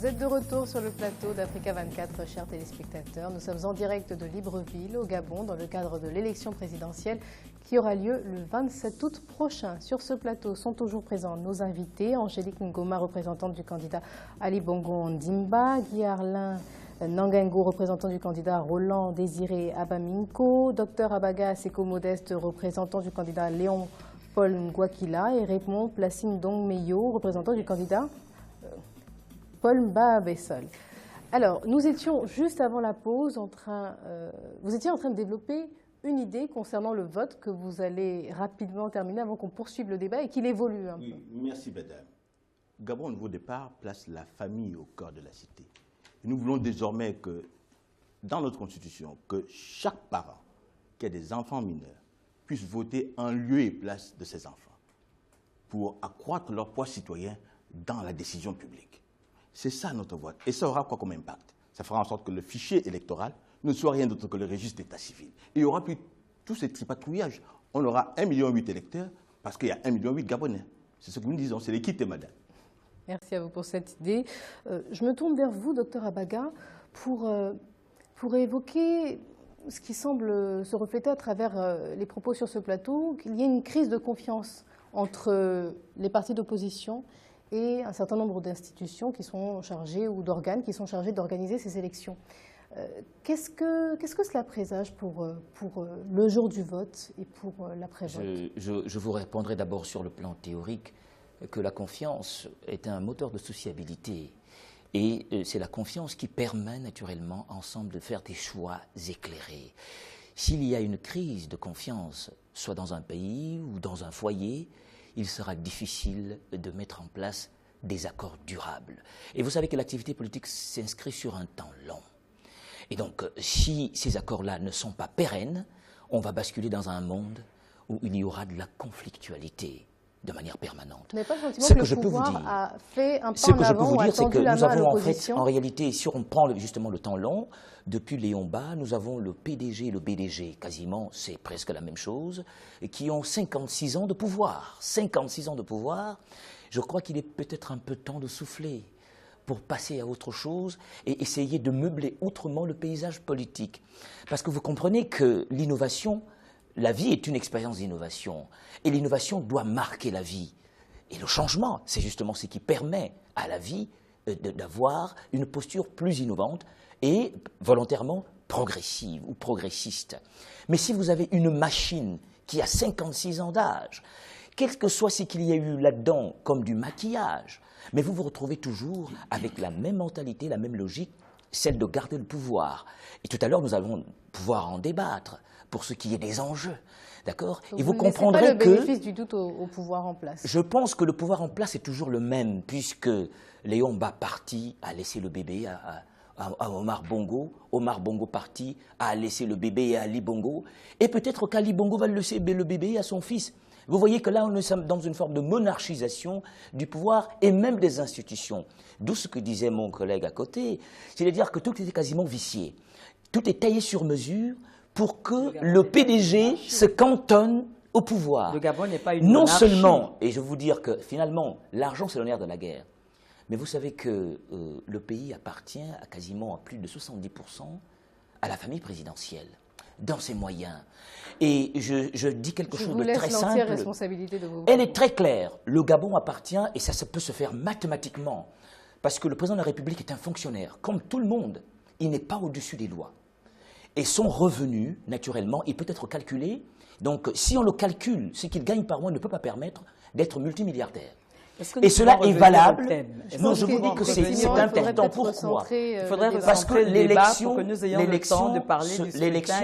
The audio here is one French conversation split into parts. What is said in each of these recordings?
Vous êtes de retour sur le plateau d'Africa 24, chers téléspectateurs. Nous sommes en direct de Libreville, au Gabon, dans le cadre de l'élection présidentielle qui aura lieu le 27 août prochain. Sur ce plateau sont toujours présents nos invités. Angélique Ngoma, représentante du candidat Ali Bongo Ondimba, Guy Arlin Nangengo, représentant du candidat Roland Désiré Abaminko, Dr Abaga Seko Modeste, représentant du candidat Léon Paul Ngouakila, et Raymond Placine Dongmeyo, représentant du candidat Paul Mba-Bessol. Alors, nous étions juste avant la pause vous étiez en train de développer une idée concernant le vote que vous allez rapidement terminer avant qu'on poursuive le débat et qu'il évolue un peu. Merci, madame. Gabon, au nouveau départ, place la famille au cœur de la cité. Et nous voulons désormais que, dans notre Constitution, que chaque parent qui a des enfants mineurs puisse voter en lieu et place de ses enfants pour accroître leur poids citoyen dans la décision publique. C'est ça notre vote. Et ça aura quoi comme impact? Ça fera en sorte que le fichier électoral ne soit rien d'autre que le registre d'état civil. Et il y aura plus tout ce tripatouillage. On aura 1,8 million d'électeurs parce qu'il y a 1,8 million de Gabonais. C'est ce que nous disons, c'est l'équité, madame. Merci à vous pour cette idée. Je me tourne vers vous, docteur Abaga, pour évoquer ce qui semble se refléter à travers les propos sur ce plateau, qu'il y a une crise de confiance entre les partis d'opposition et un certain nombre d'institutions qui sont chargées, ou d'organes qui sont chargés d'organiser ces élections. Qu'est-ce que cela présage pour le jour du vote et pour l'après-vote? Je vous répondrai d'abord sur le plan théorique que la confiance est un moteur de sociabilité. Et c'est la confiance qui permet naturellement ensemble de faire des choix éclairés. S'il y a une crise de confiance, soit dans un pays ou dans un foyer, il sera difficile de mettre en place des accords durables. Et vous savez que l'activité politique s'inscrit sur un temps long. Et donc, si ces accords-là ne sont pas pérennes, on va basculer dans un monde où il y aura de la conflictualité de manière permanente. Mais pas le sentiment que le pouvoir a fait un pas en avant ou a tendu la main à l'opposition. En réalité, si on prend justement le temps long, depuis Léon Mba, nous avons le PDG et le BDG, quasiment, c'est presque la même chose, qui ont 56 ans de pouvoir. 56 ans de pouvoir, je crois qu'il est peut-être un peu temps de souffler pour passer à autre chose et essayer de meubler autrement le paysage politique. Parce que vous comprenez que l'innovation, la vie est une expérience d'innovation et l'innovation doit marquer la vie. Et le changement, c'est justement ce qui permet à la vie d'avoir une posture plus innovante et volontairement progressive ou progressiste. Mais si vous avez une machine qui a 56 ans d'âge, quel que soit ce qu'il y a eu là-dedans comme du maquillage, mais vous vous retrouvez toujours avec la même mentalité, la même logique, celle de garder le pouvoir. Et tout à l'heure, nous allons pouvoir en débattre pour ce qui est des enjeux. D'accord? Et vous comprendrez que... Vous ne laissez pas le bénéfice du doute au pouvoir en place. Je pense que le pouvoir en place est toujours le même, puisque Léon Mba parti a laissé le bébé à Omar Bongo. Omar Bongo parti a laissé le bébé à Ali Bongo. Et peut-être qu'Ali Bongo va laisser le bébé à son fils. Vous voyez que là, nous sommes dans une forme de monarchisation du pouvoir et même des institutions. D'où ce que disait mon collègue à côté, c'est-à-dire que tout était quasiment vicié. Tout est taillé sur mesure pour que le PDG se cantonne au pouvoir. Le Gabon n'est pas une non monarchie. Seulement, et je veux vous dire que finalement, l'argent c'est le nerf de la guerre, mais vous savez que le pays appartient à quasiment à plus de 70% à la famille présidentielle, dans ses moyens. Et je dis quelque chose de très simple. Responsabilité de vous. Elle est très claire. Le Gabon appartient, et ça peut se faire mathématiquement, parce que le président de la République est un fonctionnaire, comme tout le monde. Il n'est pas au-dessus des lois. Et son revenu, naturellement, il peut être calculé. Donc, si on le calcule, ce qu'il gagne par mois ne peut pas permettre d'être multimilliardaire. Et cela est valable. Non, je vous dis que c'est important. Pourquoi? Parce que l'élection,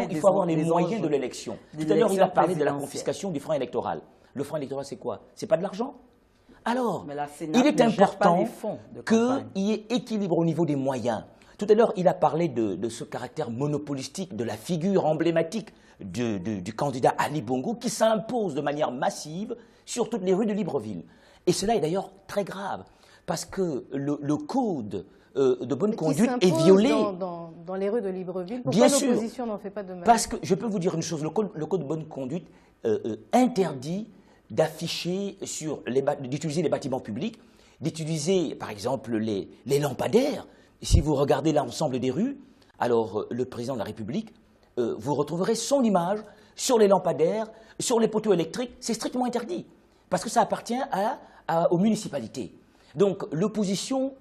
il faut avoir les moyens de l'élection. Tout à l'heure, il a parlé de la confiscation du franc électoral. Le franc électoral, c'est quoi? C'est pas de l'argent? Alors, il est important qu'il y ait équilibre au niveau des moyens. Tout à l'heure, il a parlé de ce caractère monopolistique, de la figure emblématique du candidat Ali Bongo qui s'impose de manière massive sur toutes les rues de Libreville. Et cela est d'ailleurs très grave, parce que le code de bonne conduite est violé. Dans les rues de Libreville, pourquoi l'opposition n'en fait pas de même? Parce que, je peux vous dire une chose, le code de bonne conduite interdit d'afficher, d'utiliser les bâtiments publics d'utiliser, par exemple, les lampadaires. Si vous regardez l'ensemble des rues, alors le président de la République, vous retrouverez son image sur les lampadaires, sur les poteaux électriques. C'est strictement interdit, parce que ça appartient aux municipalités. Donc l'opposition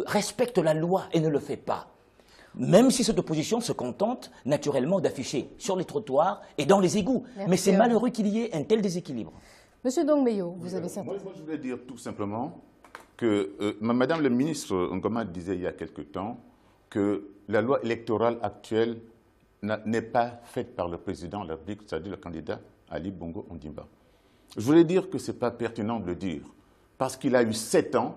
respecte la loi et ne le fait pas. Même si cette opposition se contente naturellement d'afficher sur les trottoirs et dans les égouts. Merci. Mais c'est malheureux qu'il y ait un tel déséquilibre. Monsieur Dongmeyo, vous avez ça. Moi, je voulais dire tout simplement que Madame le ministre Ngoma disait il y a quelque temps que la loi électorale actuelle n'est pas faite par le président de la République, c'est-à-dire le candidat Ali Bongo Ondimba. Je voulais dire que ce n'est pas pertinent de le dire, parce qu'il a eu 7 ans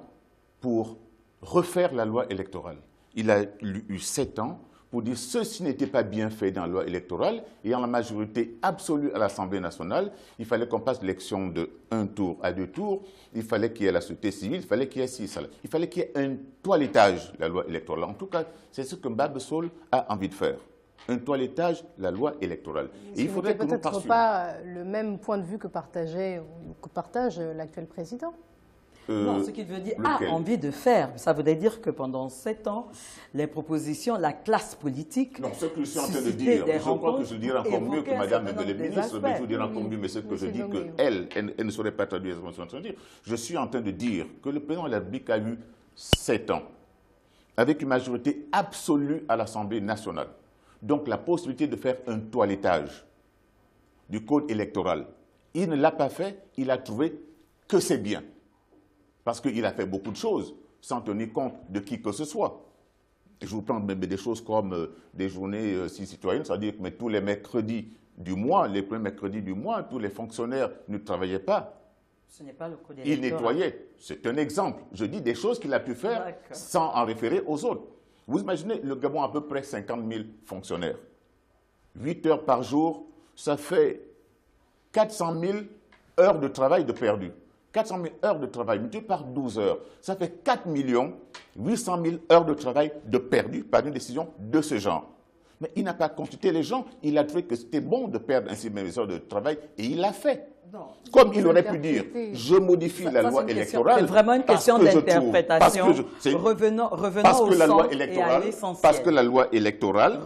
pour refaire la loi électorale. Il a eu 7 ans pour dire ceci n'était pas bien fait dans la loi électorale, et en la majorité absolue à l'Assemblée nationale, il fallait qu'on passe l'élection de 1 tour à 2 tours, il fallait qu'il y ait la société civile, il fallait qu'il y ait il fallait qu'il y ait un toilettage de la loi électorale. En tout cas, c'est ce que Mbaba Soul a envie de faire. Un toilettage de la loi électorale. Et il faudrait peut-être pas le même point de vue que partage l'actuel président. Non, ce qu'il veut dire, a envie de faire. Ça voudrait dire que pendant 7 ans, les propositions, la classe politique... Non, ce que je suis en train de dire, je crois que je le dirai encore mieux que Madame la ministre, mais je vous dirai encore mieux, mais ce que je dis qu'elle ne saurait pas traduire ce que je suis en train de dire. Je suis en train de dire que le président de la République a eu 7 ans, avec une majorité absolue à l'Assemblée nationale. Donc la possibilité de faire un toilettage du code électoral. Il ne l'a pas fait, il a trouvé que c'est bien. Parce qu'il a fait beaucoup de choses sans tenir compte de qui que ce soit. Je vous prends même des choses comme des journées citoyennes, c'est-à-dire que tous les mercredis du mois, les premiers mercredis du mois, tous les fonctionnaires ne travaillaient pas. Ce n'est pas le code électoral. Ils nettoyaient. C'est un exemple. Je dis des choses qu'il a pu faire sans en référer aux autres. Vous imaginez, le Gabon a à peu près 50 000 fonctionnaires. 8 heures par jour, ça fait 400 000 heures de travail de perdu. 400 000 heures de travail multiplié par 12 heures, ça fait 4 800 000 heures de travail de perdu par une décision de ce genre. Mais il n'a pas consulté les gens, il a trouvé que c'était bon de perdre ainsi mes heures de travail et il l'a fait. Non, comme il aurait pu dire, je modifie la loi électorale. C'est vraiment une question d'interprétation. Revenons au centre et à l'essentiel. Parce que la loi électorale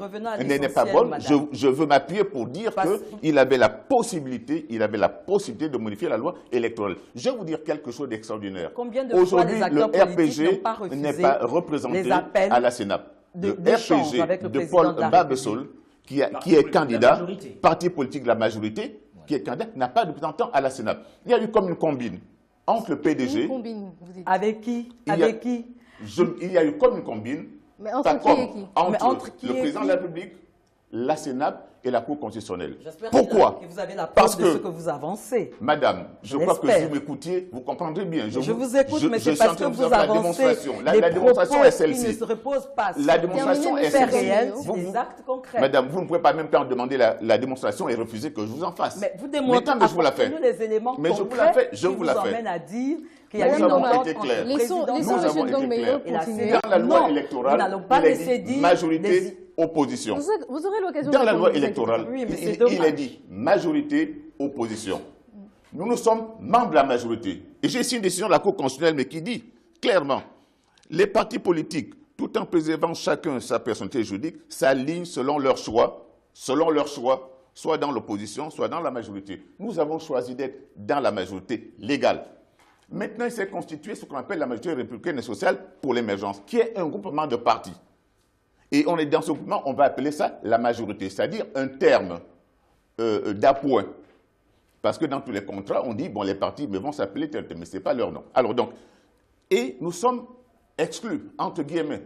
n'est pas bonne. Je veux m'appuyer pour dire qu'il avait la possibilité, de modifier la loi électorale. Je vais vous dire quelque chose d'extraordinaire. Aujourd'hui, le RPG n'est pas représenté à la Sénat. Le RPG de Paul Mbaba Soul, qui est candidat, parti politique de la majorité, qui est candidat, n'a pas de représentant à la Sénat. Il y a eu comme une combine entre le PDG... Une combine, vous dites. Avec qui? Avec qui? Il y a eu comme une combine... Mais entre qui et qui? Entre le président de la République, la Sénat et la Cour constitutionnelle. Pourquoi? Que vous avez la preuve de ce que vous avancez. Madame, je crois que si vous m'écoutiez, vous comprendrez bien. Je vous écoute, mais c'est parce que vous avancez la démonstration est celle-ci. Qui ne se reposent pas sur la démonstration est celle-ci. Des actes concrets. Madame, vous ne pouvez pas même temps demander la démonstration et refuser que je vous en fasse. Mais vous démontrez les éléments concrets qui vous emmènent à dire qu'il y a une entente entre le président et la Sénat. Dans la loi électorale, il est dit majorité opposition. Vous aurez l'occasion de... Dans la loi électorale, il est dit majorité, opposition. Nous sommes membres de la majorité. Et j'ai ici une décision de la Cour constitutionnelle, mais qui dit clairement, les partis politiques, tout en préservant chacun sa personnalité juridique, s'alignent selon leur choix, soit dans l'opposition, soit dans la majorité. Nous avons choisi d'être dans la majorité légale. Maintenant, il s'est constitué ce qu'on appelle la majorité républicaine et sociale pour l'émergence, qui est un groupement de partis. Et on est dans ce groupement, on va appeler ça la majorité, c'est-à-dire un terme d'appoint. Parce que dans tous les contrats, on dit, bon, les partis vont s'appeler tel, mais ce n'est pas leur nom. Alors donc, et nous sommes exclus, entre guillemets.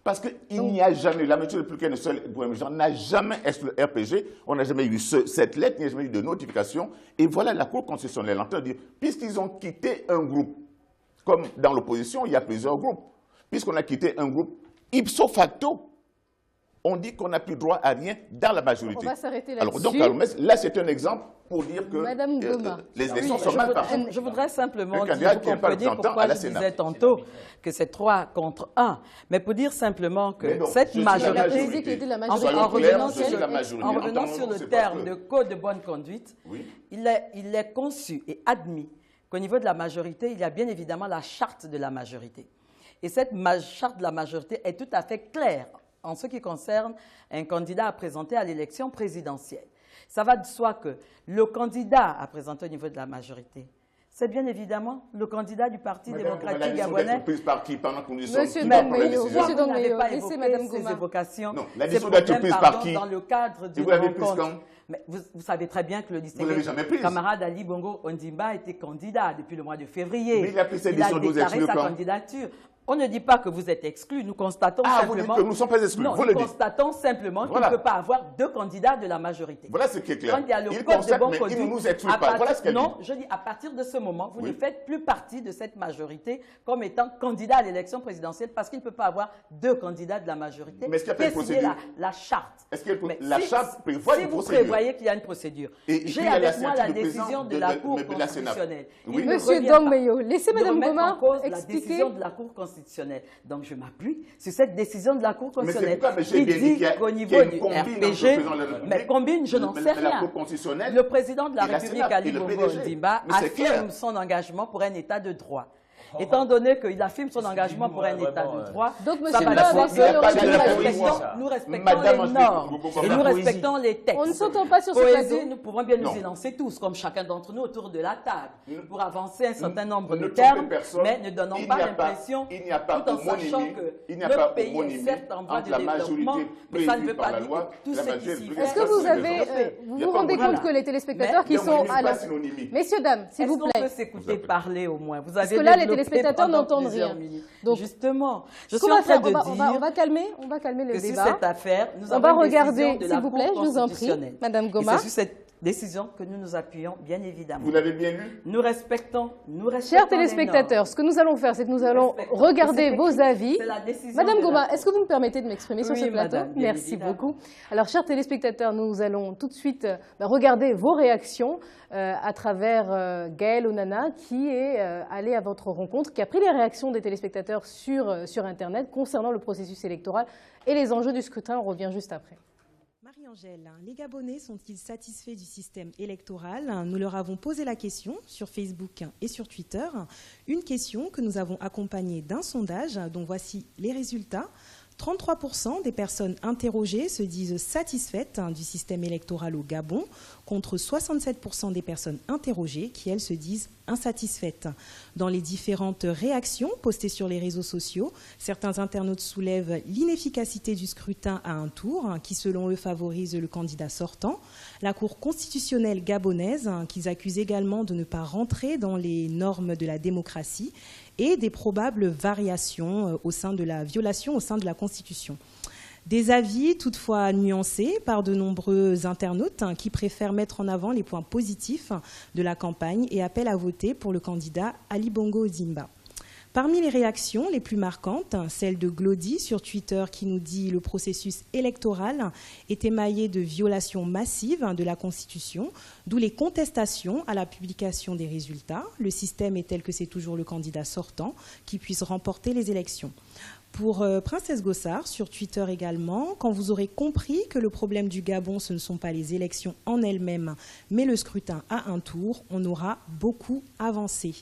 Parce qu'il n'y a jamais, la majorité républicaine pour l'émergence n'a jamais exclu le RPG, on n'a jamais eu cette lettre, il n'y a jamais eu de notification. Et voilà la Cour constitutionnelle en train de dire, puisqu'ils ont quitté un groupe, comme dans l'opposition, il y a plusieurs groupes, puisqu'on a quitté un groupe, ipso facto, on dit qu'on n'a plus droit à rien dans la majorité. On va s'arrêter là-dessus. Alors donc, là, c'est un exemple pour dire que les élections sont mal passées. Je voudrais simplement dire, vous comprenez pourquoi je disais tantôt que c'est 3 contre 1. Mais pour dire simplement que cette majorité, en revenant sur le terme de code de bonne conduite, il est conçu et admis qu'au niveau de la majorité, il y a bien évidemment la charte de la majorité. Et cette charte de la majorité est tout à fait claire en ce qui concerne un candidat à présenter à l'élection présidentielle. Ça va de soi que le candidat à présenter au niveau de la majorité, c'est bien évidemment le candidat du Parti démocratique gabonais. Prise par qui pendant que nous Monsieur Dongmeyo, vous n'avez pas évoqué ces évocations. Non, la décision doit être prise par qui? Dans le cadre d'une rencontre. Mais vous savez très bien que le distingué camarade Ali Bongo Ondimba était candidat depuis le mois de février. Mais il a pris cette décision de nous exclure. Il a déclaré sa candidature. On ne dit pas que vous êtes exclus, nous constatons simplement... vous dites que nous ne sommes pas exclus, non, nous constatons simplement qu'il ne peut pas avoir deux candidats de la majorité. Voilà ce qui est clair. Quand il y a le code de bon conduite, il ne nous exclut pas. Voilà ce qu'elle dit. Non, je dis à partir de ce moment, vous ne faites plus partie de cette majorité comme étant candidat à l'élection présidentielle parce qu'il ne peut pas avoir deux candidats de la majorité. Mais est-ce qu'il y a pas une procédure? La charte. Est-ce que la charte prévoit une procédure? Si vous prévoyez qu'il y a une procédure, j'ai avec moi la décision de la Cour constitutionnelle. Monsieur Dongmeyo, laissez Mme Goma expliquer. La décision de la Cour constitutionnelle. Donc, je m'appuie sur cette décision de la Cour constitutionnelle qui dit qu'au niveau du RPG, mais combine, je n'en sais rien. Le président de la République, Ali Bongo Ondimba, affirme son engagement pour un État de droit. Étant donné qu'il affirme son engagement pour un État de droit, donc, ça va nous respectons les normes et nous respectons les textes. On ne s'entend pas sur ce plateau. Nous pouvons bien nous élancer tous, comme chacun d'entre nous, autour de la table, pour avancer un certain nombre de termes, mais ne donnons pas l'impression, tout en sachant que le pays est certes en voie de développement, mais ça ne veut pas dire que tout ce qui s'y fait. Est-ce que vous vous rendez compte que les téléspectateurs qui sont à la... Messieurs, dames, s'il vous plaît. Est-ce qu'on peut s'écouter parler au moins? Vous avez les téléspectateurs n'entendent rien. Donc, justement, je suis en train de dire on va calmer le débat. Sur cette affaire, nous on va regarder, s'il vous plaît, je vous en prie, Madame Goma. C'est sur cette décision que nous nous appuyons, bien évidemment. Vous l'avez bien lu? Nous respectons Chers téléspectateurs, ce que nous allons faire, c'est que nous allons regarder vos avis. Madame Goma, est-ce que vous me permettez de m'exprimer sur ce plateau? Merci beaucoup. Alors, chers téléspectateurs, nous allons tout de suite regarder vos réactions à travers Gaël Onana, qui est allé à votre rencontre, qui a pris les réactions des téléspectateurs sur Internet concernant le processus électoral et les enjeux du scrutin. On revient juste après. Marie-Angèle, les Gabonais sont-ils satisfaits du système électoral? Nous leur avons posé la question sur Facebook et sur Twitter. Une question que nous avons accompagnée d'un sondage dont voici les résultats. 33% des personnes interrogées se disent satisfaites du système électoral au Gabon, contre 67% des personnes interrogées qui, elles, se disent insatisfaites. Dans les différentes réactions postées sur les réseaux sociaux, certains internautes soulèvent l'inefficacité du scrutin à un tour, qui, selon eux, favorise le candidat sortant. La Cour constitutionnelle gabonaise, qu'ils accusent également de ne pas rentrer dans les normes de la démocratie, et des probables variations au sein de la violation au sein de la Constitution. Des avis toutefois nuancés par de nombreux internautes qui préfèrent mettre en avant les points positifs de la campagne et appellent à voter pour le candidat Ali Bongo Ondimba. Parmi les réactions les plus marquantes, celle de Glody sur Twitter qui nous dit « Le processus électoral est émaillé de violations massives de la Constitution, d'où les contestations à la publication des résultats. Le système est tel que c'est toujours le candidat sortant qui puisse remporter les élections. » Pour Princesse Gossard, sur Twitter également, quand vous aurez compris que le problème du Gabon, ce ne sont pas les élections en elles-mêmes, mais le scrutin à un tour, on aura beaucoup avancé.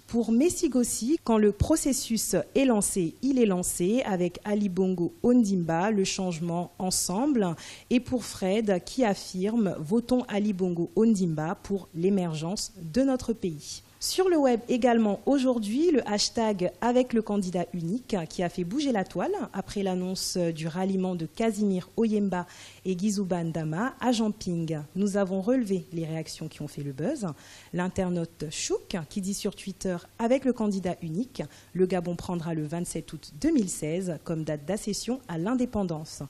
Pour Messigossi, quand le processus est lancé, il est lancé avec Ali Bongo Ondimba, le changement ensemble. Et pour Fred, qui affirme « Votons Ali Bongo Ondimba pour l'émergence de notre pays ». Sur le web également aujourd'hui, le hashtag « avec le candidat unique » qui a fait bouger la toile après l'annonce du ralliement de Casimir Oyemba et Gizouban Dama à Jamping. Nous avons relevé les réactions qui ont fait le buzz. L'internaute Chouk qui dit sur Twitter « avec le candidat unique, le Gabon prendra le 27 août 2016 comme date d'accession à l'indépendance ».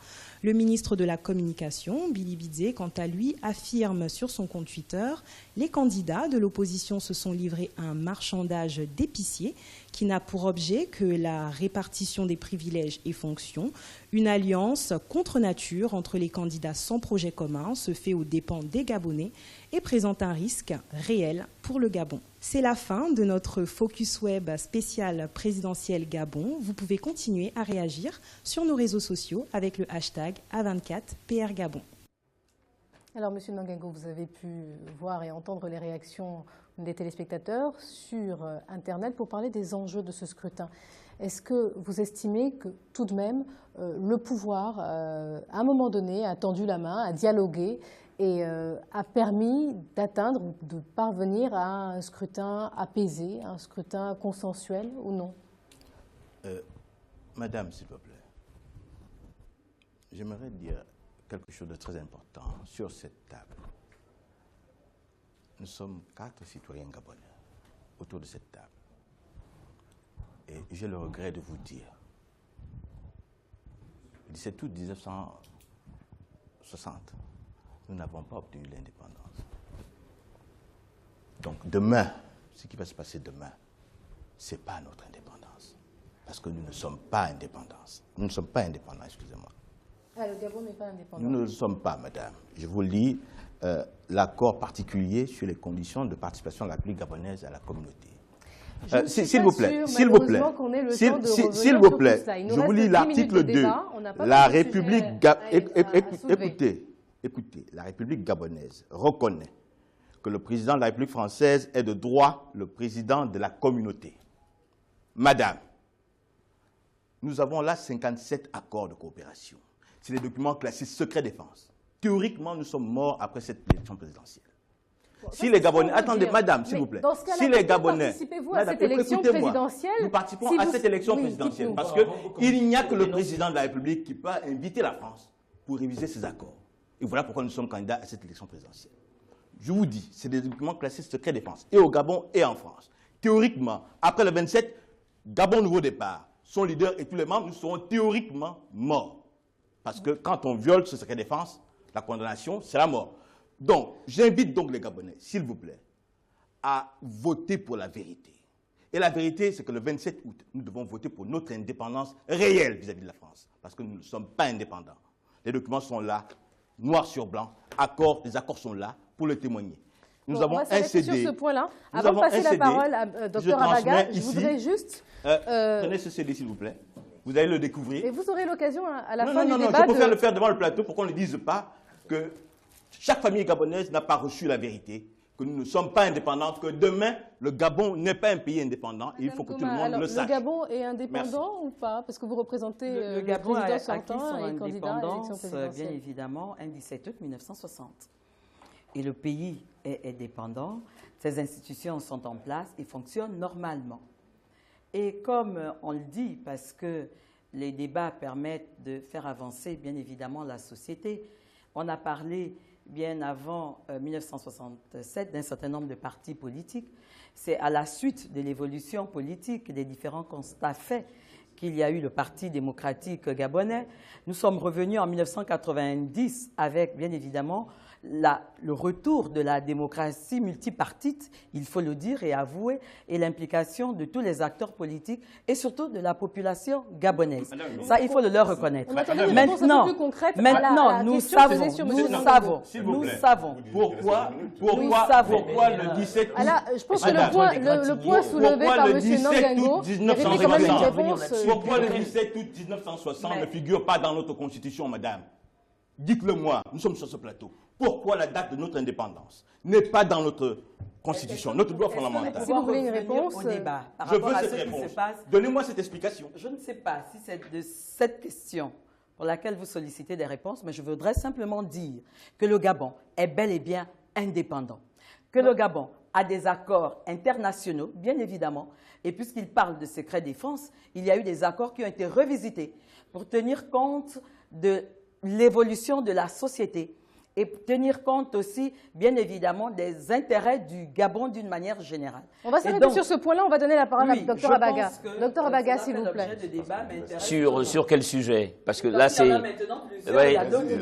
Le ministre de la Communication, Billy Bidzé, quant à lui, affirme sur son compte Twitter « Les candidats de l'opposition se sont livrés à un marchandage d'épicier qui n'a pour objet que la répartition des privilèges et fonctions. Une alliance contre nature entre les candidats sans projet commun se fait aux dépens des Gabonais et présente un risque réel pour le Gabon. » C'est la fin de notre Focus Web spécial présidentiel Gabon. Vous pouvez continuer à réagir sur nos réseaux sociaux avec le hashtag A24PRGabon. Alors, Monsieur Nangengo, vous avez pu voir et entendre les réactions des téléspectateurs sur Internet pour parler des enjeux de ce scrutin. Est-ce que vous estimez que tout de même le pouvoir, à un moment donné, a tendu la main, a dialogué et a permis d'atteindre ou de parvenir à un scrutin apaisé, un scrutin consensuel ou non? Madame, s'il vous plaît, j'aimerais dire quelque chose de très important sur cette table. Nous sommes 4 citoyens gabonais autour de cette table. Et j'ai le regret de vous dire, le 17 août 1960, nous n'avons pas obtenu l'indépendance. Donc demain, ce qui va se passer demain, ce n'est pas notre indépendance. Parce que nous ne sommes pas indépendants. Nous ne sommes pas indépendants, excusez-moi. Ah, le Gabon n'est pas indépendant. Nous ne le sommes pas, madame. Je vous lis l'accord particulier sur les conditions de participation de la République gabonaise à la communauté. S'il vous plaît, s'il vous plaît, s'il vous plaît, je vous lis l'article 2. La République, écoutez, la République gabonaise reconnaît que le président de la République française est de droit le président de la communauté. Madame, nous avons là 57 accords de coopération. C'est des documents classés secret défense. Théoriquement, nous sommes morts après cette élection présidentielle. Si les Gabonais, attendez, madame, s'il vous plaît. Si les Gabonais, participez-vous à cette élection présidentielle? Nous participons à cette élection présidentielle parce qu'il n'y a que le président de la République qui peut inviter la France pour réviser ses accords. Et voilà pourquoi nous sommes candidats à cette élection présidentielle. Je vous dis, c'est des documents classés secret défense, et au Gabon et en France. Théoriquement, après le 27, Gabon nouveau départ, son leader et tous les membres, nous serons théoriquement morts. Parce que quand on viole ce secret défense, la condamnation, c'est la mort. Donc, j'invite donc les Gabonais, s'il vous plaît, à voter pour la vérité. Et la vérité, c'est que le 27 août, nous devons voter pour notre indépendance réelle vis-à-vis de la France. Parce que nous ne sommes pas indépendants. Les documents sont là, noir sur blanc, les accords sont là pour le témoigner. Nous avons un CD. Sur ce point-là, avant de passer la parole à Dr Abaga, je voudrais juste... Prenez ce CD, s'il vous plaît. Vous allez le découvrir. Et vous aurez l'occasion à la fin du débat je préfère le faire devant le plateau pour qu'on ne dise pas que chaque famille gabonaise n'a pas reçu la vérité, que nous ne sommes pas indépendants, que demain, le Gabon n'est pas un pays indépendant. Et il faut que tout le monde le sache. Le Gabon est indépendant ou pas? Parce que vous représentez le Gabon président sortant et candidat à l'élection présidentielle. Bien évidemment, un 17 août 1960. Et le pays est indépendant, ses institutions sont en place et fonctionnent normalement. Et comme on le dit, parce que les débats permettent de faire avancer, bien évidemment, la société, on a parlé bien avant 1967 d'un certain nombre de partis politiques. C'est à la suite de l'évolution politique, des différents constats faits, qu'il y a eu le Parti démocratique gabonais. Nous sommes revenus en 1990 avec, bien évidemment, le retour de la démocratie multipartite, il faut le dire et avouer, et l'implication de tous les acteurs politiques et surtout de la population gabonaise. Ça, il faut le leur reconnaître. Maintenant, nous savons. Pourquoi le 17 août je pense que le point soulevé par M. Nangango mérite quand même une réponse. Pourquoi le 17 août 1960 ne figure pas dans notre Constitution, madame? Dites-le-moi, nous sommes sur ce plateau. Pourquoi la date de notre indépendance n'est pas dans notre Constitution, notre droit fondamental? Si vous voulez une réponse, je veux cette réponse. Donnez-moi cette explication. Je ne sais pas si c'est de cette question pour laquelle vous sollicitez des réponses, mais je voudrais simplement dire que le Gabon est bel et bien indépendant, que le Gabon a des accords internationaux, bien évidemment, et puisqu'il parle de secret défense, il y a eu des accords qui ont été revisités pour tenir compte de l'évolution de la société et tenir compte aussi, bien évidemment, des intérêts du Gabon d'une manière générale. On va s'arrêter sur ce point-là, on va donner la parole à Dr Abaga. Dr Abaga, s'il vous plaît. Sur quel sujet? Parce que là, c'est...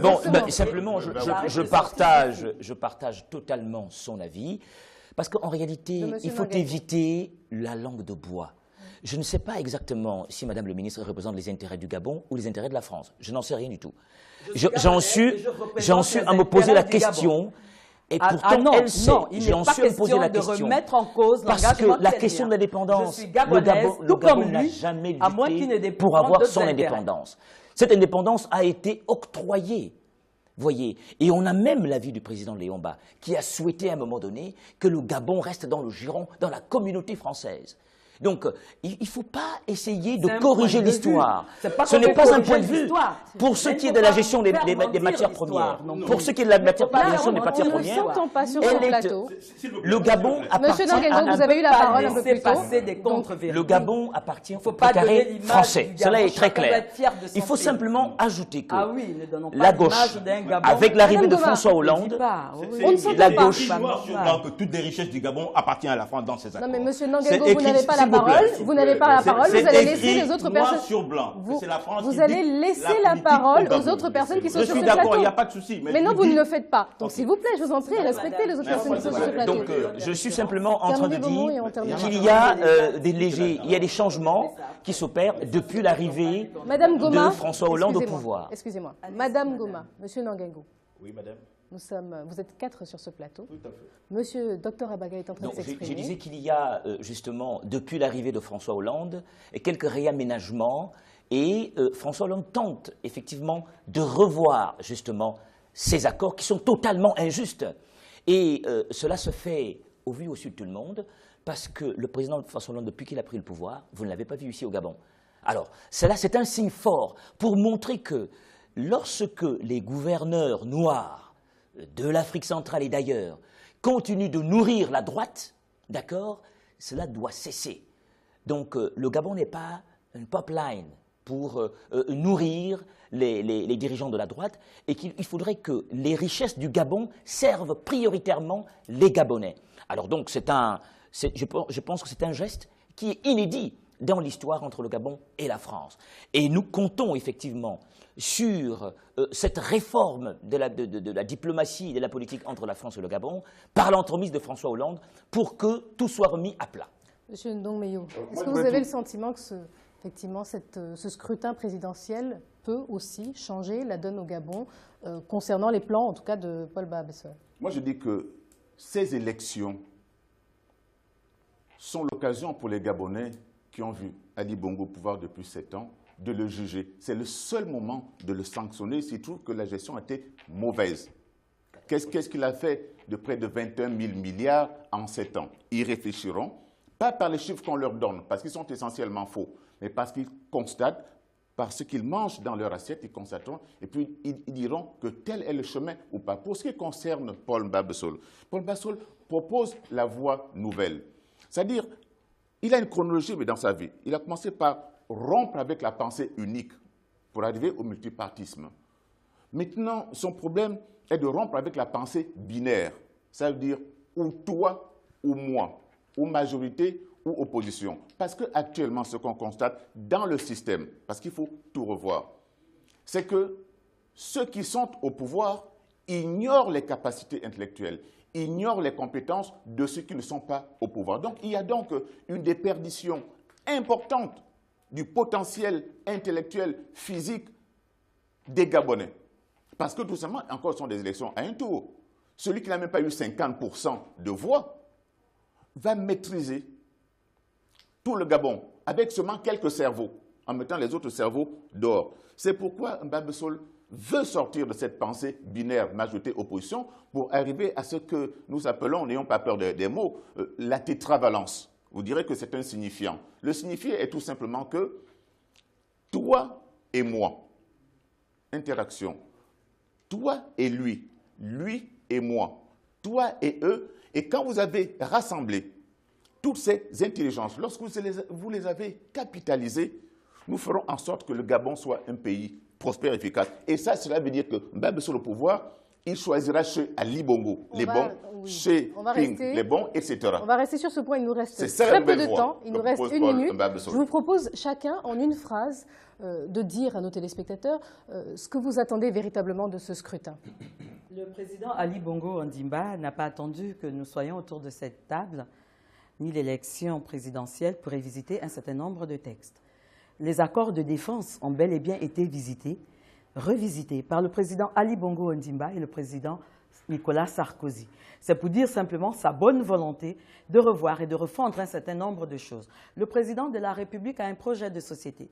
Bon, simplement, je partage totalement son avis, parce qu'en réalité, il faut éviter la langue de bois. Je ne sais pas exactement si Madame le ministre représente les intérêts du Gabon ou les intérêts de la France. Je n'en sais rien du tout. J'en suis à me poser la question. Et pourtant, elle sait. J'en suis à me poser la question. Parce que la question de l'indépendance, le Gabon n'a jamais lutté pour avoir son indépendance. Cette indépendance a été octroyée Voyez, et on a même l'avis du président Léon-Bas, qui a souhaité à un moment donné que le Gabon reste dans le giron, dans la communauté française. Donc, il ne faut pas essayer de corriger l'histoire. Ce n'est pas un point de vue. Pour ce qui est de la gestion des matières premières, pour ce qui est de la gestion des matières premières, le Gabon appartient vous avez eu la parole un peu plus tôt. Le Gabon appartient au précaré français. Cela est très clair. Il faut simplement ajouter que la gauche, avec l'arrivée de François Hollande, la gauche... que toutes les richesses du Gabon appartiennent à la France dans ses accords. Non mais monsieur Nangengo, vous n'avez pas la parole, vous n'avez pas la parole, vous allez laisser les autres personnes... sur blanc. Vous allez laisser la parole aux autres personnes qui sont sur ce plateau. Je suis d'accord, il n'y a pas de souci. Mais non, vous ne le faites pas. Donc s'il vous plaît, je vous en prie, respectez les autres personnes qui sont sur ce plateau. Donc je suis simplement en train de dire qu'il y a des changements qui s'opèrent depuis l'arrivée de François Hollande au pouvoir. Excusez-moi. Madame Goma, monsieur Nangengo. Oui, madame. Vous êtes 4 sur ce plateau. Tout à fait. Monsieur Dr Abaga est en train de s'exprimer. Je disais qu'il y a justement, depuis l'arrivée de François Hollande, quelques réaménagements et François Hollande tente effectivement de revoir justement ces accords qui sont totalement injustes. Et cela se fait au vu et au su de tout le monde parce que le président François Hollande, depuis qu'il a pris le pouvoir, vous ne l'avez pas vu ici au Gabon. Alors, cela c'est un signe fort pour montrer que lorsque les gouverneurs noirs de l'Afrique centrale et d'ailleurs, continue de nourrir la droite, d'accord, cela doit cesser. Donc le Gabon n'est pas une pipeline pour nourrir les dirigeants de la droite et qu'il faudrait que les richesses du Gabon servent prioritairement les Gabonais. Alors donc je pense que c'est un geste qui est inédit dans l'histoire entre le Gabon et la France. Et nous comptons effectivement sur cette réforme de la diplomatie et de la politique entre la France et le Gabon par l'entremise de François Hollande pour que tout soit remis à plat. Monsieur Ndongmeyo, est-ce que vous avez le sentiment que effectivement, ce scrutin présidentiel peut aussi changer la donne au Gabon concernant les plans, en tout cas, de Paul Babesseur? Moi, je dis que ces élections sont l'occasion pour les Gabonais qui ont vu Ali Bongo au pouvoir depuis 7 ans, de le juger. C'est le seul moment de le sanctionner s'il trouve que la gestion a été mauvaise. Qu'est-ce qu'il a fait de près de 21 000 milliards en 7 ans? Ils réfléchiront, pas par les chiffres qu'on leur donne, parce qu'ils sont essentiellement faux, mais parce qu'ils constatent, par ce qu'ils mangent dans leur assiette, ils constateront, et puis ils diront que tel est le chemin ou pas. Pour ce qui concerne Paul Babessol propose la voie nouvelle. C'est-à-dire, il a une chronologie mais dans sa vie. Il a commencé par rompre avec la pensée unique pour arriver au multipartisme. Maintenant, son problème est de rompre avec la pensée binaire. Ça veut dire ou toi ou moi, ou majorité ou opposition. Parce qu'actuellement, ce qu'on constate dans le système, parce qu'il faut tout revoir, c'est que ceux qui sont au pouvoir ignorent les capacités intellectuelles, ignorent les compétences de ceux qui ne sont pas au pouvoir. Donc, il y a donc une déperdition importante du potentiel intellectuel, physique des Gabonais. Parce que tout simplement, encore, ce sont des élections à un tour. Celui qui n'a même pas eu 50% de voix va maîtriser tout le Gabon avec seulement quelques cerveaux, en mettant les autres cerveaux dehors. C'est pourquoi Babessol veut sortir de cette pensée binaire majorité-opposition pour arriver à ce que nous appelons, n'ayons pas peur des mots, la tétravalence. Vous direz que c'est un signifiant. Le signifié est tout simplement que toi et moi, interaction, toi et lui et moi, toi et eux, et quand vous avez rassemblé toutes ces intelligences, lorsque vous les avez capitalisées, nous ferons en sorte que le Gabon soit un pays prospère et efficace. Et ça, cela veut dire que Mbembe sur le pouvoir, il choisira chez Ali Bongo les bons, chez Ping les bons, etc. On va rester sur ce point, il nous reste très peu de temps, il nous reste 1 minute. Je vous propose chacun, en une phrase, de dire à nos téléspectateurs ce que vous attendez véritablement de ce scrutin. Le président Ali Bongo Ondimba n'a pas attendu que nous soyons autour de cette table, ni l'élection présidentielle, pour visiter un certain nombre de textes. Les accords de défense ont bel et bien été visités, revisités par le président Ali Bongo Ondimba et le président Nicolas Sarkozy. C'est pour dire simplement sa bonne volonté de revoir et de refondre un certain nombre de choses. Le président de la République a un projet de société.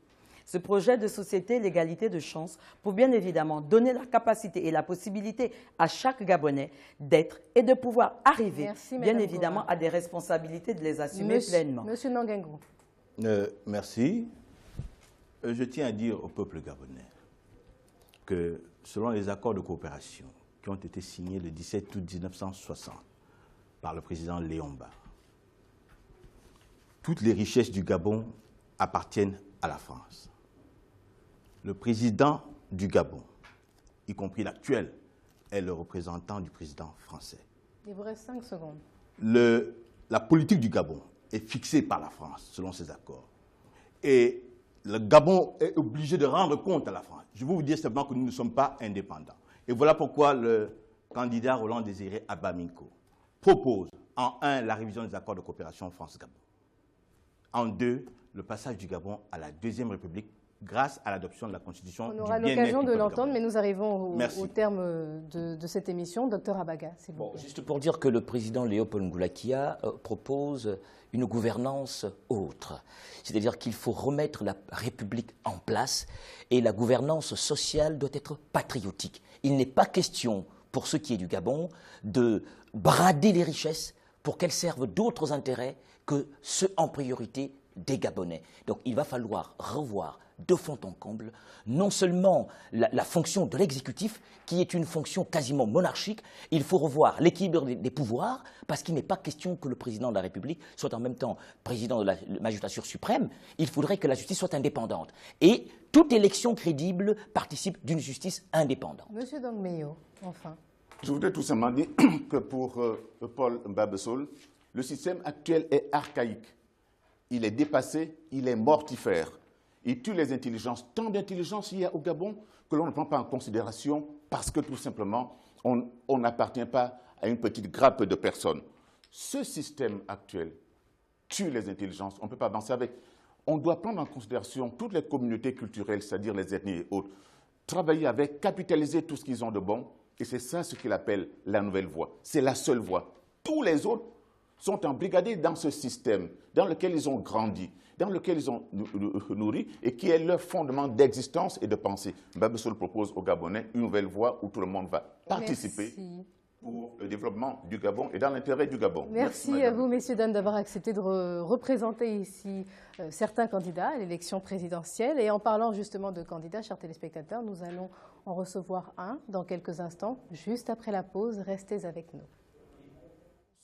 Ce projet de société, l'égalité de chance, pour bien évidemment donner la capacité et la possibilité à chaque Gabonais d'être et de pouvoir arriver, bien évidemment, à des responsabilités, de les assumer pleinement. Monsieur Nangengo. Merci. Je tiens à dire au peuple gabonais que selon les accords de coopération qui ont été signés le 17 août 1960 par le président Léomba, toutes les richesses du Gabon appartiennent à la France. Le président du Gabon, y compris l'actuel, est le représentant du président français. Il vous reste 5 secondes. La politique du Gabon est fixée par la France, selon ces accords. Et le Gabon est obligé de rendre compte à la France. Je veux vous dire simplement que nous ne sommes pas indépendants. Et voilà pourquoi le candidat Roland Désiré Abaminko propose, en 1, la révision des accords de coopération France-Gabon. En 2, le passage du Gabon à la Deuxième République grâce à l'adoption de la Constitution. On aura l'occasion de l'entendre, mais nous arrivons au terme de cette émission. Docteur Abaga, s'il vous plaît. Juste pour dire que le président Léopold Ngoulakia propose une gouvernance autre. C'est-à-dire qu'il faut remettre la République en place et la gouvernance sociale doit être patriotique. Il n'est pas question, pour ce qui est du Gabon, de brader les richesses pour qu'elles servent d'autres intérêts que ceux en priorité des Gabonais. Donc il va falloir revoir de fond en comble non seulement la fonction de l'exécutif, qui est une fonction quasiment monarchique, il faut revoir l'équilibre des pouvoirs, parce qu'il n'est pas question que le président de la République soit en même temps président de la magistrature suprême, il faudrait que la justice soit indépendante. Et toute élection crédible participe d'une justice indépendante. Monsieur Dongmeyo, enfin. Je voudrais tout simplement dire que pour Paul Mbabesole, le système actuel est archaïque. Il est dépassé, il est mortifère. Il tue les intelligences. Tant d'intelligence il y a au Gabon que l'on ne prend pas en considération parce que tout simplement, on n'appartient pas à une petite grappe de personnes. Ce système actuel tue les intelligences. On ne peut pas avancer avec. On doit prendre en considération toutes les communautés culturelles, c'est-à-dire les ethnies et autres. Travailler avec, capitaliser tout ce qu'ils ont de bon. Et c'est ça ce qu'il appelle la nouvelle voie. C'est la seule voie. Tous les autres sont embrigadés dans ce système dans lequel ils ont grandi, dans lequel ils ont nourri et qui est leur fondement d'existence et de pensée. Mbabesole propose aux Gabonais une nouvelle voie où tout le monde va participer pour le développement du Gabon et dans l'intérêt du Gabon. Merci à vous, messieurs, dames, d'avoir accepté de représenter ici certains candidats à l'élection présidentielle. Et en parlant justement de candidats, chers téléspectateurs, nous allons en recevoir un dans quelques instants, juste après la pause. Restez avec nous.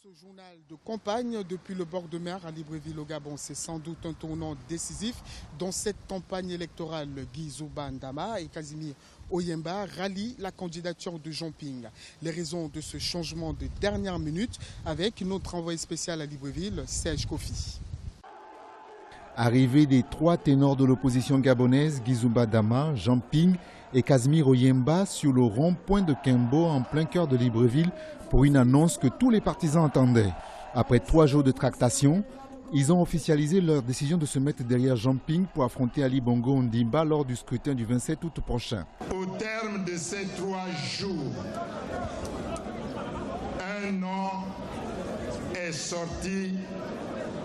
Ce journal de campagne depuis le bord de mer à Libreville au Gabon, c'est sans doute un tournant décisif dans cette campagne électorale. Guy Zouba Ndama et Casimir Oyemba rallient la candidature de Jean Ping. Les raisons de ce changement de dernière minute avec notre envoyé spécial à Libreville, Serge Kofi. Arrivée des 3 ténors de l'opposition gabonaise, Guy Zouba Ndama, Jean Ping et Casimir Oyemba sur le rond-point de Kembo en plein cœur de Libreville pour une annonce que tous les partisans attendaient. Après 3 jours de tractation, ils ont officialisé leur décision de se mettre derrière Jean Ping pour affronter Ali Bongo Ondimba lors du scrutin du 27 août prochain. Au terme de ces 3 jours, un nom est sorti,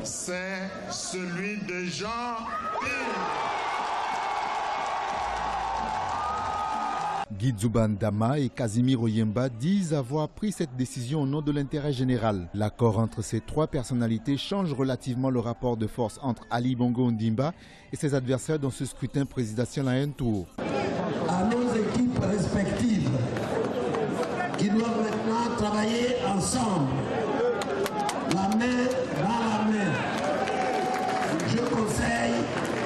c'est celui de Jean Ping. Guy Zouba Ndama et Casimir Oyemba disent avoir pris cette décision au nom de l'intérêt général. L'accord entre ces 3 personnalités change relativement le rapport de force entre Ali Bongo Ondimba et ses adversaires dans ce scrutin présidentiel à un tour. À nos équipes respectives qui doivent maintenant travailler ensemble, la main dans la main. Je conseille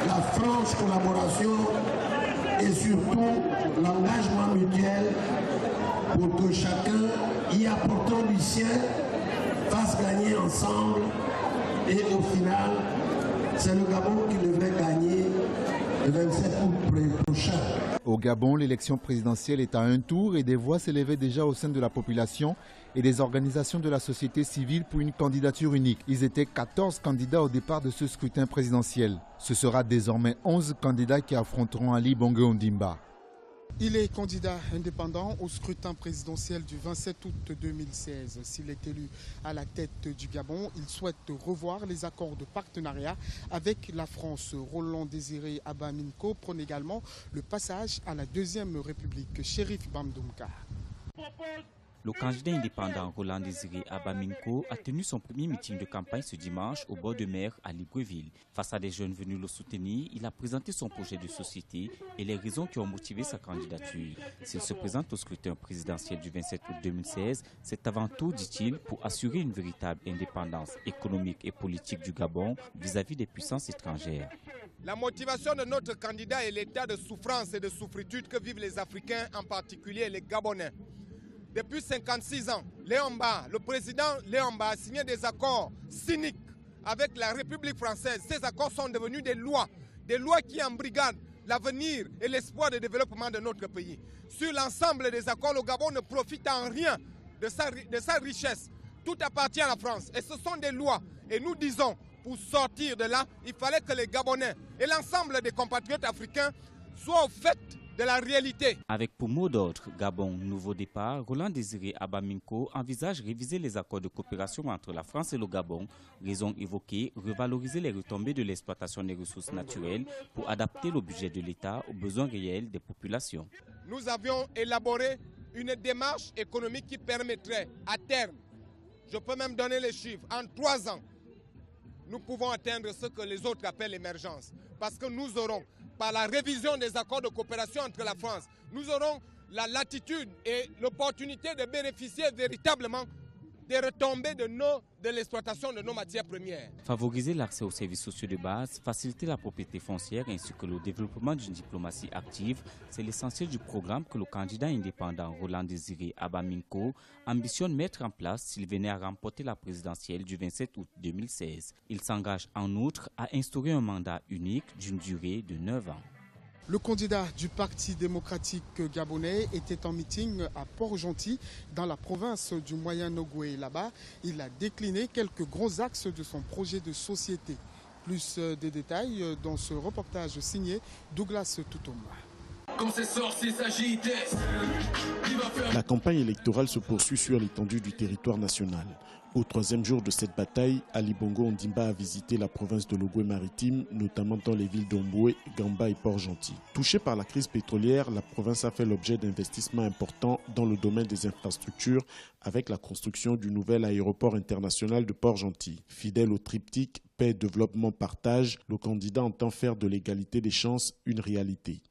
la franche collaboration et surtout l'engagement mutuel pour que chacun, y apportant du sien, fasse gagner ensemble et au final, c'est le Gabon qui devrait gagner le 27 août prochain. Au Gabon, l'élection présidentielle est à un tour et des voix s'élevaient déjà au sein de la population et des organisations de la société civile pour une candidature unique. Ils étaient 14 candidats au départ de ce scrutin présidentiel. Ce sera désormais 11 candidats qui affronteront Ali Bongo Ondimba. Il est candidat indépendant au scrutin présidentiel du 27 août 2016. S'il est élu à la tête du Gabon, il souhaite revoir les accords de partenariat avec la France. Roland Désiré Abba Minko prône également le passage à la Deuxième République. Chérif Bamdoumka. Le candidat indépendant Roland Désiré Abba Minko a tenu son premier meeting de campagne ce dimanche au bord de mer à Libreville. Face à des jeunes venus le soutenir, il a présenté son projet de société et les raisons qui ont motivé sa candidature. S'il se présente au scrutin présidentiel du 27 août 2016, c'est avant tout, dit-il, pour assurer une véritable indépendance économique et politique du Gabon vis-à-vis des puissances étrangères. La motivation de notre candidat est l'état de souffrance et de souffritude que vivent les Africains, en particulier les Gabonais. Depuis 56 ans, le président Léon Mba a signé des accords cyniques avec la République française. Ces accords sont devenus des lois qui embrigadent l'avenir et l'espoir de développement de notre pays. Sur l'ensemble des accords, le Gabon ne profite en rien de sa richesse. Tout appartient à la France et ce sont des lois. Et nous disons, pour sortir de là, il fallait que les Gabonais et l'ensemble des compatriotes africains soient au fait de la réalité. Avec pour mot d'ordre Gabon, nouveau départ, Roland Désiré Abba Minko envisage réviser les accords de coopération entre la France et le Gabon. Raison évoquée, revaloriser les retombées de l'exploitation des ressources naturelles pour adapter le budget de l'État aux besoins réels des populations. Nous avions élaboré une démarche économique qui permettrait à terme, je peux même donner les chiffres, en 3 ans, nous pouvons atteindre ce que les autres appellent l'émergence. Parce que nous aurons, par la révision des accords de coopération entre la France, nous aurons la latitude et l'opportunité de bénéficier véritablement des retombées de l'exploitation de nos matières premières. Favoriser l'accès aux services sociaux de base, faciliter la propriété foncière ainsi que le développement d'une diplomatie active, c'est l'essentiel du programme que le candidat indépendant Roland Désiré Abba Minko ambitionne mettre en place s'il venait à remporter la présidentielle du 27 août 2016. Il s'engage en outre à instaurer un mandat unique d'une durée de 9 ans. Le candidat du Parti démocratique gabonais était en meeting à Port-Gentil, dans la province du Moyen-Nogoué. Là-bas, il a décliné quelques gros axes de son projet de société. Plus de détails dans ce reportage signé Douglas Toutoum. Quand ces sorciers s'agitent, la campagne électorale se poursuit sur l'étendue du territoire national. Au 3e jour de cette bataille, Ali Bongo Ondimba a visité la province de l'Ogooué-Maritime, notamment dans les villes d'Omboué, Gamba et Port-Gentil. Touchée par la crise pétrolière, la province a fait l'objet d'investissements importants dans le domaine des infrastructures avec la construction du nouvel aéroport international de Port-Gentil. Fidèle au triptyque paix, développement, partage, le candidat entend faire de l'égalité des chances une réalité.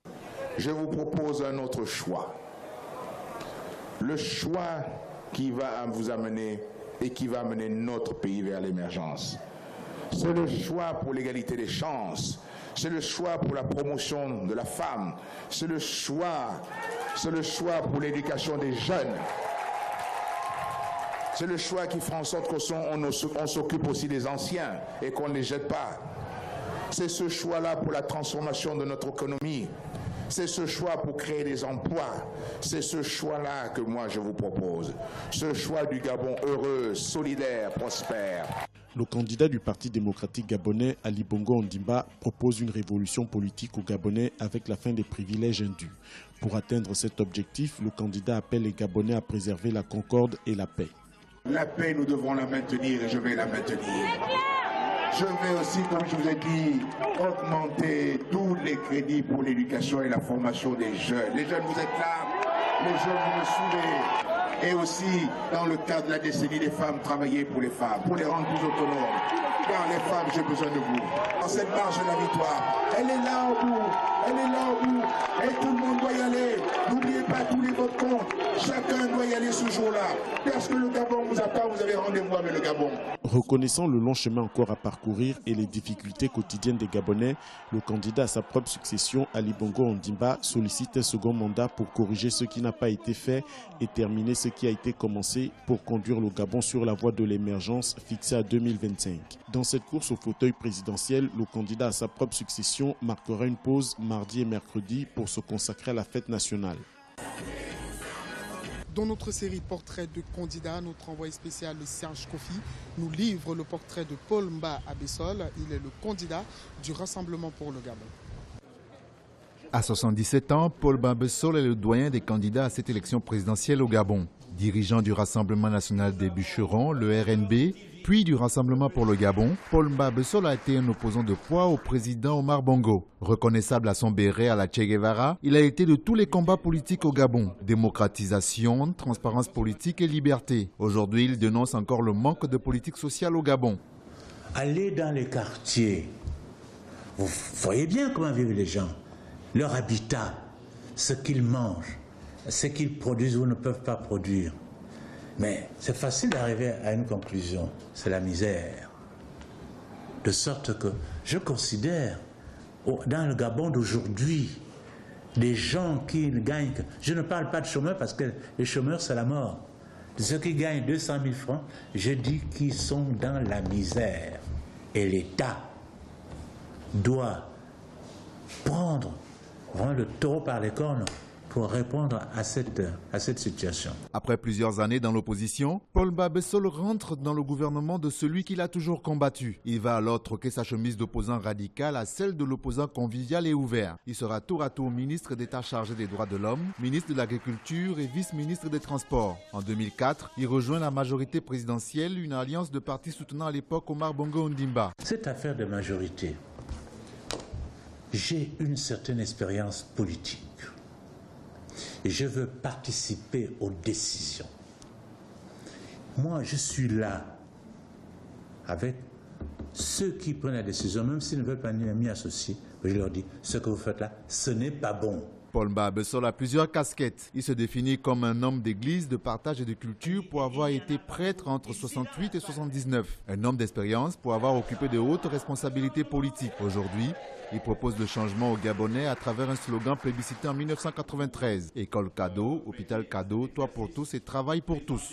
Je vous propose un autre choix. Le choix qui va vous amener et qui va amener notre pays vers l'émergence. C'est le choix pour l'égalité des chances. C'est le choix pour la promotion de la femme. C'est le choix pour l'éducation des jeunes. C'est le choix qui fera en sorte qu'on s'occupe aussi des anciens et qu'on ne les jette pas. C'est ce choix-là pour la transformation de notre économie. C'est ce choix pour créer des emplois. C'est ce choix-là que moi je vous propose. Ce choix du Gabon heureux, solidaire, prospère. Le candidat du Parti démocratique gabonais, Ali Bongo Ondimba, propose une révolution politique aux Gabonais avec la fin des privilèges indus. Pour atteindre cet objectif, le candidat appelle les Gabonais à préserver la concorde et la paix. La paix, nous devons la maintenir et je vais la maintenir. Je vais aussi, comme je vous ai dit, augmenter tous les crédits pour l'éducation et la formation des jeunes. Les jeunes, vous êtes là, les jeunes, vous me suivez. Et aussi, dans le cadre de la décennie des femmes, travailler pour les femmes, pour les rendre plus autonomes. Car les femmes, j'ai besoin de vous. Dans cette marche de la victoire, elle est là au bout, elle est là au bout. Et tout le monde doit y aller. N'oubliez pas tous les votes comptent. Chacun doit y aller ce jour-là. Parce que le Gabon vous attend, vous avez rendez-vous avec le Gabon. Reconnaissant le long chemin encore à parcourir et les difficultés quotidiennes des Gabonais, le candidat à sa propre succession, Ali Bongo Ondimba, sollicite un second mandat pour corriger ce qui n'a pas été fait et terminer ce qui a été commencé pour conduire le Gabon sur la voie de l'émergence fixée à 2025. Dans cette course au fauteuil présidentiel, le candidat à sa propre succession marquera une pause mardi et mercredi pour se consacrer à la fête nationale. Dans notre série Portrait de candidat, notre envoyé spécial Serge Kofi nous livre le portrait de Paul Mba Abessol. Il est le candidat du Rassemblement pour le Gabon. À 77 ans, Paul Babesol est le doyen des candidats à cette élection présidentielle au Gabon. Dirigeant du Rassemblement national des bûcherons, le RNB, puis du Rassemblement pour le Gabon, Paul Babesol a été un opposant de poids au président Omar Bongo. Reconnaissable à son béret à la Che Guevara, il a été de tous les combats politiques au Gabon. Démocratisation, transparence politique et liberté. Aujourd'hui, il dénonce encore le manque de politique sociale au Gabon. Allez dans les quartiers, vous voyez bien comment vivent les gens, leur habitat, ce qu'ils mangent, ce qu'ils produisent ou ne peuvent pas produire. Mais c'est facile d'arriver à une conclusion, c'est la misère. De sorte que je considère, dans le Gabon d'aujourd'hui, des gens qui gagnent, je ne parle pas de chômeurs parce que les chômeurs c'est la mort. De ceux qui gagnent 200 000 francs, je dis qu'ils sont dans la misère. Et l'État doit prendre vraiment le taureau par les cornes pour répondre à cette situation. Après plusieurs années dans l'opposition, Paul Babesol rentre dans le gouvernement de celui qu'il a toujours combattu. Il va alors troquer sa chemise d'opposant radical à celle de l'opposant convivial et ouvert. Il sera tour à tour ministre d'État chargé des droits de l'homme, ministre de l'Agriculture et vice-ministre des Transports. En 2004, il rejoint la majorité présidentielle, une alliance de partis soutenant à l'époque Omar Bongo Ondimba. Cette affaire de majorité, j'ai une certaine expérience politique. Et je veux participer aux décisions. Moi, je suis là avec ceux qui prennent la décision, même s'ils ne veulent pas m'y associer. Je leur dis, ce que vous faites là, ce n'est pas bon. Paul Babesol a plusieurs casquettes. Il se définit comme un homme d'église, de partage et de culture pour avoir été prêtre entre 68 et 79. Un homme d'expérience pour avoir occupé de hautes responsabilités politiques. Aujourd'hui, il propose le changement aux Gabonais à travers un slogan plébiscité en 1993. École cadeau, hôpital cadeau, toit pour tous et travail pour tous.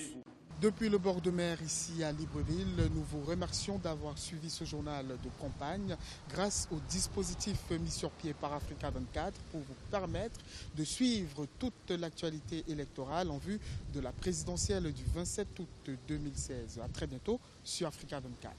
Depuis le bord de mer ici à Libreville, nous vous remercions d'avoir suivi ce journal de campagne grâce au dispositif mis sur pied par Africa 24 pour vous permettre de suivre toute l'actualité électorale en vue de la présidentielle du 27 août 2016. À très bientôt sur Africa 24.